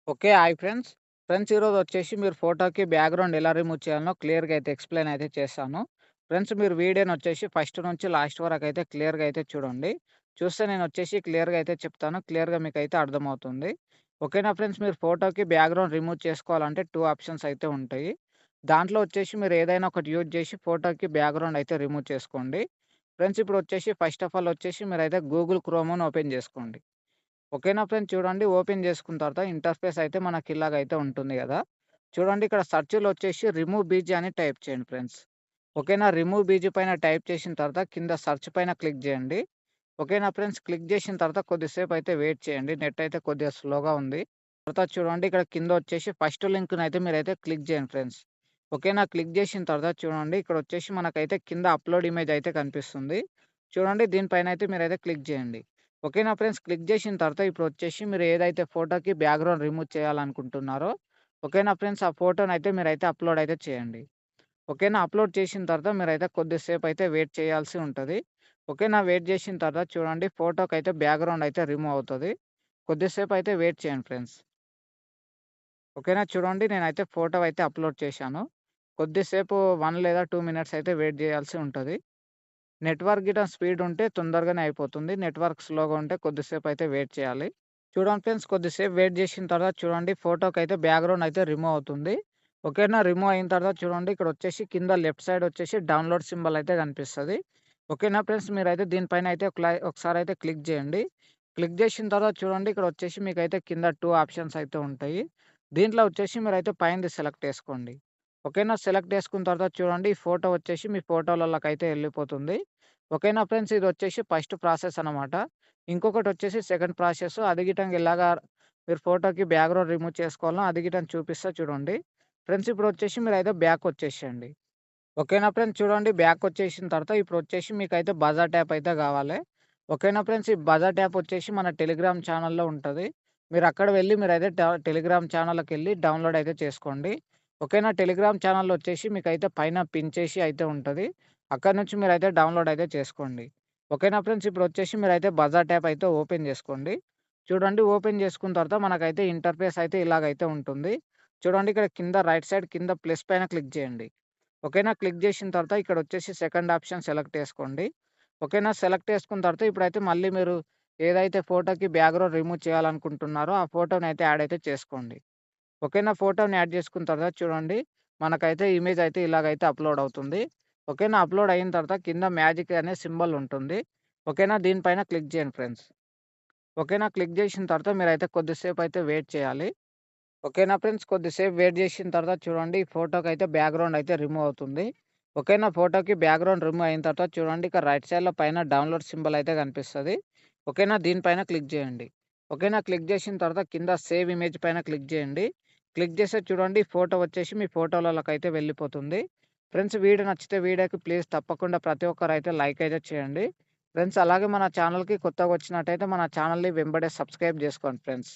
Okay. Hi friends. ఈరోజొచ్చేసి మీరు ఫోటోకి background ఎలా రిమూవ్ చేయాలనో క్లియర్‌గా అయితే ఎక్స్‌ప్లెయిన్ అయితే చేశాను. మీరు వీడియోనొచ్చేసి ఫస్ట్ నుంచి లాస్ట్ వరకైతే క్లియర్‌గా అయితే చూడండి. చూస్తే నేనొచ్చేసి క్లియర్‌గా అయితే చెప్తాను. క్లియర్‌గా మీకైతే అర్థమవుతుంది. ఓకేనా ఫ్రెండ్స్, మీరు ఫోటోకి బ్యాక్‌గ్రౌండ్ రిమూవ్ చేసుకోవాలంటే 2 ఆప్షన్స్ అయితే ఉంటాయి. దాంట్లో వచ్చేసి మీరు ఏదైనా ఒకటి యూజ్ చేసి ఫోటోకి బ్యాక్‌గ్రౌండ్ అయితే రిమూవ్ చేసుకోండి. ఇప్పుడొచ్చేసి ఫస్ట్ ఆఫ్ ఆల్ వచ్చేసి మీరైతే గూగుల్ క్రోమ్‌ని ఓపెన్ చేసుకోండి. ఓకేనా ఫ్రెండ్స్, చూడండి ఓపెన్ చేసుకున్న తర్వాత ఇంటర్ఫేస్ అయితే మనకిలాగైతే ఉంటుంది గదా! చూడండి ఇక్కడ సెర్చ్‌లో వచ్చేసి రిమూవ్ బీజీ అని టైప్ చేయండి ఫ్రెండ్స్. ఓకేనా, రిమూవ్ బీజీ పైన టైప్ చేసిన తర్వాత కింద సెర్చ్ పైన క్లిక్ జేయండి. ఓకేనా ఫ్రెండ్స్, క్లిక్ జేసిన తర్వాత కొద్దిసేపు అయితే వెయిట్ చేయండి. నెట్ అయితే కొద్దిగా స్లోగా ఉంది. తర్వాత చూడండి ఇక్కడ కింద వచ్చేసి ఫస్ట్ లింక్‌నైతే మీరైతే క్లిక్ జేయండి ఫ్రెండ్స్. ఓకేనా, క్లిక్ జేసిన తర్వాత చూడండి ఇక్కడొచ్చేసి మనకైతే కింద అప్‌లోడ్ ఇమేజ్ అయితే కనిపిస్తుంది. చూడండి దీనిపైనైతే మీరైతే క్లిక్ జేయండి. ఓకేనా ఫ్రెండ్స్, క్లిక్ జేసిన తర్వాత ఇప్పుడొచ్చేసి మీరు ఏదైతే ఫోటోకి బ్యాక్‌గ్రౌండ్ రిమూవ్ చేయాలనుకుంటున్నారో, ఓకేనా ఫ్రెండ్స్, ఆ ఫోటోనైతే మీరైతే అప్‌లోడ్ అయితే చేయండి. ఓకేనా, అప్‌లోడ్ చేసిన తర్వాత మీరైతే కొద్దిసేపయితే వెయిట్ చేయాల్సి ఉంటది. ఓకేనా, వెయిట్ జేసిన తర్వాత చూడండి ఫోటోకైతే బ్యాక్‌గ్రౌండ్ అయితే రిమూవ్ అవుతది. కొద్దిసేపయితే వెయిట్ చేయండి ఫ్రెండ్స్. ఓకేనా, చూడండి నేనైతే ఫోటో అయితే అప్‌లోడ్ చేశాను. కొద్దిసేపు 1 లేదా 2 మినిట్స్ అయితే వెయిట్ జేయాల్సి ఉంటది. నెట్వర్క్ గిట్ట స్పీడ్ ఉంటే తొందరగానే అయిపోతుంది. నెట్వర్క్ స్లోగా ఉంటే కొద్దిసేపయితే వెయిట్ చేయాలి. చూడండి ఫ్రెండ్స్, కొద్దిసేపు వెయిట్ జేసిన తర్వాత చూడండి ఫోటోకైతే బ్యాక్‌గ్రౌండ్ అయితే రిమూవ్ అవుతుంది. ఓకేనా, రిమూవ్ అయిన తర్వాత చూడండి ఇక్కడొచ్చేసి కింద లెఫ్ట్ సైడ్ వచ్చేసి డౌన్‌లోడ్ సింబల్ అయితే కనిపిస్తది. ఓకేనా ఫ్రెండ్స్, మీరైతే దీనిపైన అయితే ఒకసారైతే క్లిక్ జేయండి. క్లిక్ జేసిన తర్వాత చూడండి ఇక్కడొచ్చేసి మీకైతే కింద 2 ఆప్షన్స్ అయితే ఉంటాయి. దీంట్లో వచ్చేసి మీరైతే పైనది సెలెక్ట్ చేసుకోండి. ఓకేనా, సెలెక్ట్ చేసుకున్న తర్వాత చూడండి ఈ ఫోటో వచ్చేసి మీ ఫోటోలలోకైతే ఎళ్ళిపోతుంది. ఓకేనా ఫ్రెండ్స్, ఇదొచ్చేసి ఫస్ట్ ప్రాసెస్ అనమాట. ఇంకొకటొచ్చేసి సెకండ్ ప్రాసెస్. అది గిటంగా ఎలాగా మీరు ఫోటోకి బ్యాక్‌గ్రౌండ్ రిమూవ్ చేసుకోవాలనో అది గిటంగా చూపిస్తా చూడండి. ఇప్పుడొచ్చేసి మీరైతే బ్యాకొచ్చేసేయండి. ఓకేనా ఫ్రెండ్స్, చూడండి బ్యాకొచ్చేసిన తర్వాత ఇప్పుడొచ్చేసి మీకైతే బజార్ ట్యాప్ అయితే గావాలి. ఓకేనా ఫ్రెండ్స్, ఈ బజార్ ట్యాప్ వచ్చేసి మన టెలిగ్రామ్ ఛానెల్‌లో ఉంటది. మీరక్కడ వెళ్లి మీరైతే టెలిగ్రామ్ ఛానెల్‌లోకెళ్ళి డౌన్‌లోడ్ అయితే చేసుకోండి. ఓకేనా, టెలిగ్రామ్ ఛానెల్ వచ్చేసి మీకైతే పైన పిన్ చేసి అయితే ఉంటది. అక్కడి నుంచి మీరైతే డౌన్‌లోడ్ అయితే చేసుకోండి. ఓకేనా ఫ్రెండ్స్, ఇప్పుడొచ్చేసి మీరైతే బజార్ ట్యాప్ అయితే ఓపెన్ చేసుకోండి. చూడండి ఓపెన్ చేసుకున్న తర్వాత మనకైతే ఇంటర్ఫేస్ అయితే ఇలాగైతే ఉంటుంది. చూడండి ఇక్కడ కింద రైట్ సైడ్ కింద ప్లస్ పైన క్లిక్ చేయండి. ఓకేనా, క్లిక్ చేసిన తర్వాత ఇక్కడొచ్చేసి సెకండ్ ఆప్షన్ సెలెక్ట్ చేసుకోండి. ఓకేనా, సెలెక్ట్ చేసుకున్న తర్వాత ఇప్పుడైతే మళ్ళీ మీరు ఏదైతే ఫోటోకి బ్యాక్‌గ్రౌండ్ రిమూవ్ చేయాలనుకుంటున్నారో ఆ ఫోటోనైతే యాడ్ అయితే చేసుకోండి. ఓకేనా, ఫోటోని యాడ్ చేసుకున్న తర్వాత చూడండి మనకైతే ఇమేజ్ అయితే ఇలాగైతే అప్‌లోడ్ అవుతుంది. ఓకేనా, అప్‌లోడ్ అయిన తర్వాత కింద మ్యాజిక్ అనే సింబల్ ఉంటుంది. ఓకేనా, దీనిపైన క్లిక్ చేయండి ఫ్రెండ్స్. ఓకేనా, క్లిక్ చేసిన తర్వాత మీరైతే కొద్దిసేపయితే వెయిట్ చేయాలి. ఓకేనా ఫ్రెండ్స్, కొద్దిసేపు వెయిట్ చేసిన తర్వాత చూడండి ఈ ఫోటోకైతే బ్యాక్‌గ్రౌండ్ అయితే రిమూవ్ అవుతుంది. ఓకేనా, ఫోటోకి బ్యాక్‌గ్రౌండ్ రిమూవ్ అయిన తర్వాత చూడండి ఇక్కడ రైట్ సైడ్‌లో పైన డౌన్‌లోడ్ సింబల్ అయితే కనిపిస్తది. ఓకేనా, దీనిపైన క్లిక్ చేయండి. ఓకేనా, క్లిక్ చేసిన తర్వాత కింద సేవ్ ఇమేజ్ పైన క్లిక్ చేయండి. క్లిక్ చేస్తే చూడండి ఫోటో వచ్చేసి మీ ఫోటోలలోకైతే వెళ్ళిపోతుంది. ఫ్రెండ్స్, వీడియో నచ్చితే వీడియోకి ప్లీజ్ తప్పకుండా ప్రతి ఒక్కరైతే లైక్ అయితే చేయండి. ఫ్రెండ్స్, అలాగే మన ఛానెల్‌కి కొత్తగా వచ్చినట్టయితే మన ఛానెల్‌ని వెంబడే సబ్స్క్రైబ్ చేసుకోండి ఫ్రెండ్స్.